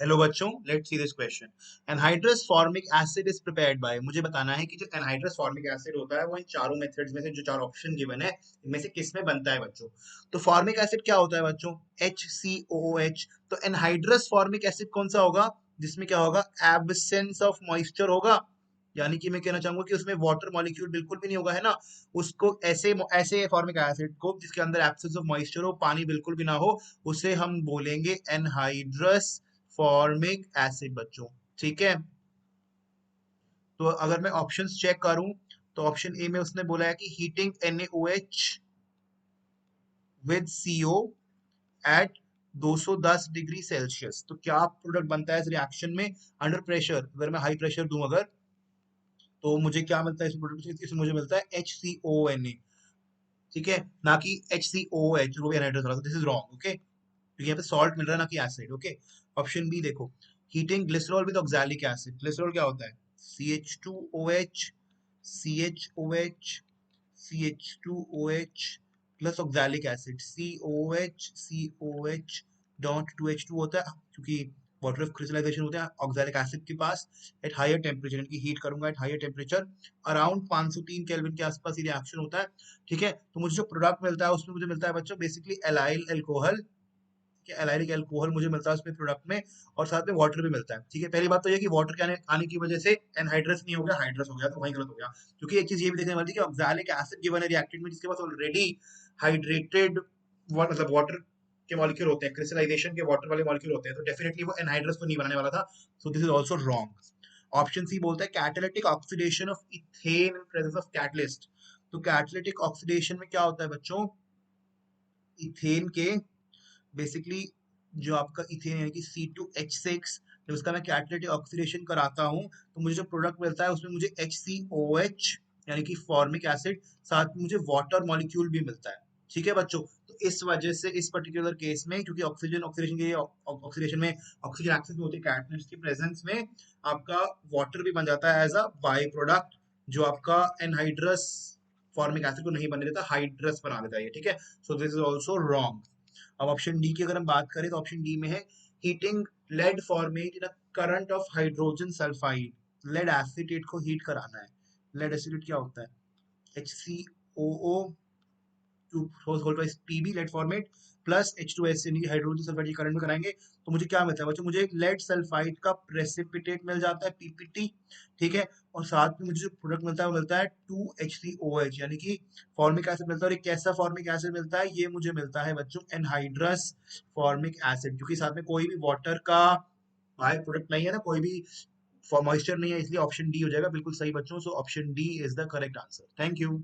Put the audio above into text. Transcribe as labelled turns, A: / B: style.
A: Hello बच्चों, let's see this question. Anhydrous formic acid is prepared by, मुझे बताना है कि जो एनहाइड्रस फॉर्मिक एसिड होता है वो इन चारों मेथड्स में से जो चार ऑप्शन गिवन है इनमें से किस में बनता है बच्चों। तो फॉर्मिक एसिड क्या होता है बच्चों? HCOOH। तो एनहाइड्रस फॉर्मिक एसिड कौन सा होगा जिसमें क्या होगा? एब्सेंस ऑफ मॉइस्चर होगा। यानी कि मैं कहना चाहूंगा कि उसमें वाटर मॉलिक्यूल बिल्कुल भी नहीं होगा, है ना। उसको ऐसे ऐसे फॉर्मिक एसिड को जिसके अंदर एब्सेंस ऑफ मॉइस्चर हो, पानी बिल्कुल भी ना हो, उसे हम बोलेंगे एनहाइड्रस फॉर्मिक एसिड बच्चों। ठीक है। तो अगर मैं ऑप्शंस चेक करूं तो ऑप्शन ए में उसने बोला है कि heating NaOH with CO at 210 degree Celsius. तो क्या प्रोडक्ट बनता है इस रिएक्शन में अंडर प्रेशर? अगर मैं हाई प्रेशर दूं अगर, तो मुझे क्या मिलता है इस प्रोडक्ट? इसमें मुझे मिलता है HCONA। ठीक है, ना कि HCOH जो भी एनहाइड्रस वाला। दिस इज रॉन्ग, ओके, क्योंकि यहाँ पे सॉल्ट मिल रहा है ना कि एसिड। ओके। ऑप्शन बी देखो, heating glycerol with oxalic acid. Glycerol क्या होता है? CH2OH, CHOH, CH2OH plus oxalic acid COH dot 2H2 होता है, क्योंकि वाटर ऑफ क्रिस्टलाइजेशन होता है ऑक्सैलिक एसिड के पास एट हायर टेम्परेचर, यानी कि हीट करूंगा at higher temperature around 503 Kelvin के आसपास ये रिएक्शन होता है। ठीक है, तो मुझे जो प्रोडक्ट मिलता है उसमें मुझे मिलता है बच्चों बेसिकली एलाइल अल्कोहल। कि एलाइलिक अल्कोहल मुझे मिलता है उसमें प्रोडक्ट में, और साथ में वाटर भी मिलता है। ठीक है, पहली बात तो ये कि वाटर के आने की वजह से एनहाइड्रस नहीं हो गया, हाइड्रस हो गया, तो वही गलत हो गया। क्योंकि एक चीज ये भी देखने वाली थी कि ऑक्सैलिक एसिड गिवन है रिएक्टेंट में जिसके पास ऑलरेडी हाइड्रेटेड मतलब वाटर के मॉलिक्यूल होते हैं, क्रिस्टलाइजेशन के वाटर वाले मॉलिक्यूल होते हैं, तो डेफिनेटली वो एनहाइड्रस तो नहीं बनाने वाला था। So this is also wrong. Option C बोलता है catalytic oxidation of ethane in presence of catalyst. तो कैटालिटिक ऑक्सीडेशन में क्या होता है बच्चों? इथेन के बेसिकली जो आपका इथेन यानी कि C2H6, जब उसका मैं कैटालिटिक ऑक्सीडेशन कराता हूँ तो मुझे जो प्रोडक्ट मिलता है उसमें मुझे HCOH यानी कि फॉर्मिक एसिड, साथ में मुझे वाटर मॉलिक्यूल भी मिलता है। ठीक है बच्चों, तो इस वजह से इस पर्टिकुलर केस में, क्योंकि ऑक्सीजन ऑक्सीडेशन के ऑक्सीडेशन में ऑक्सीजन एक्सेस में होती है कैटलिस्ट की प्रेजेंस में, आपका वाटर भी बन जाता है एज अ बाई प्रोडक्ट, जो आपका एनहाइड्रस फॉर्मिक एसिड को नहीं बनने देता, हाइड्रस बना देता है। ठीक है, सो दिस इज ऑल्सो रॉन्ग। अब ऑप्शन डी की अगर हम बात करें तो ऑप्शन डी में है heating lead formate in a current of hydrogen sulphide. Lead acetate को हीट कराना है। लेड एसिटेट क्या होता है? HCOO two whole by PB lead formate plus H2S यानी हाइड्रोजन सल्फाइड की करंट में कराएंगे तो मुझे क्या मिलता है बच्चों? मुझे लेड सल्फाइड का प्रेसिपिटेट मिल जाता है, PPT। ठीक है, और साथ में मुझे जो प्रोडक्ट मिलता है वो मिलता है 2HCOH यानी कि फॉर्मिक एसिड मिलता है। और एक कैसा फॉर्मिक एसिड मिलता है? ये मुझे मिलता है बच्चों एनहाइड्रस फॉर्मिक एसिड, क्योंकि साथ में कोई भी वाटर का बाय प्रोडक्ट नहीं है ना, कोई भी मॉइस्चर नहीं है, इसलिए ऑप्शन डी हो जाएगा बिल्कुल सही बच्चों। So option D is the correct answer. Thank you.